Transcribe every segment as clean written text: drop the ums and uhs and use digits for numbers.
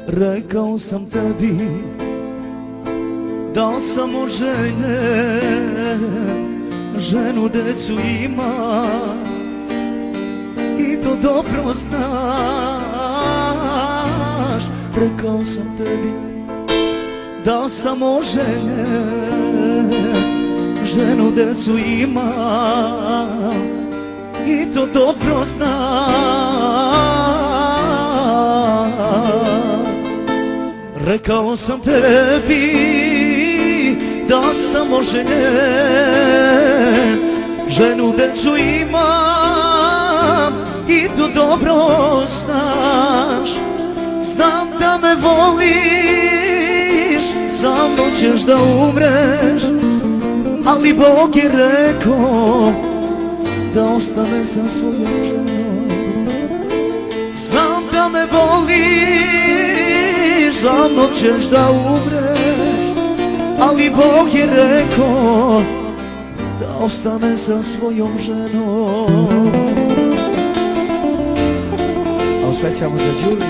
Rekao sam tebi, dao sam mu želje, ženu, decu ima, i to dobro znaš. Rekao sam tebi, dao sam mu želje, ženu, decu ima, i to dobro znaš. Rekao sam tebi, da sam oženjen, ženu, decu imam, i to dobro znaš. Znam da me voliš, sa mnom ćeš da umreš, ali Bog je rekao da ostane sa svojom ženom. Znam da me voliš, sa mnom ćeš da umreš, ali Bog je rekao da ostane sa svojom ženom. A u specijalno za Đuli.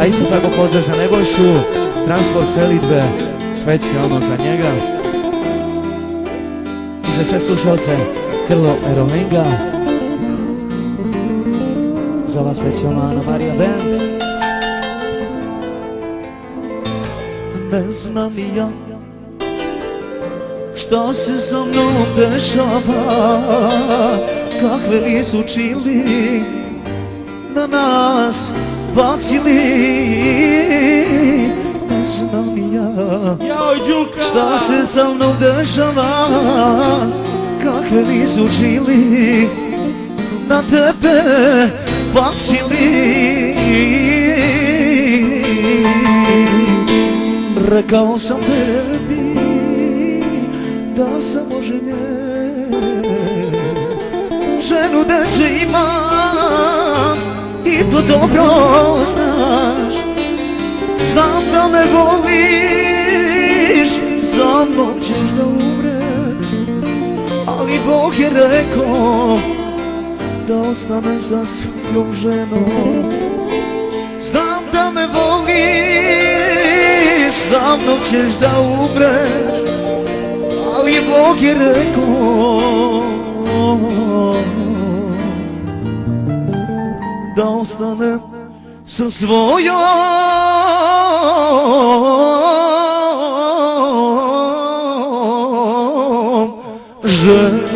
A isto tako pozdrav za Nebojšu, transport selidbe, specijalno za njega. I za sve slušalce Krlo Erolinga. Za vas specijalno Ana Marija Band. Ne znam ni ja šta se sa mnom dešava, kakve li su čili na nas bacili. Ne znam ni ja šta se sa mnom dešava, kakve li su čili na tebe bacili. Rekao sam tebi da sam oženjen, ženu, decu imam, i to dobro znaš. Znam da me voliš, sa mnom ćeš da umreš, ali Bog je rekao da ostane sa svojom ženom. Znam da me voliš, sa mnom ćeš da umreš, ali Bog je rekao da ostane sa svojom ženom.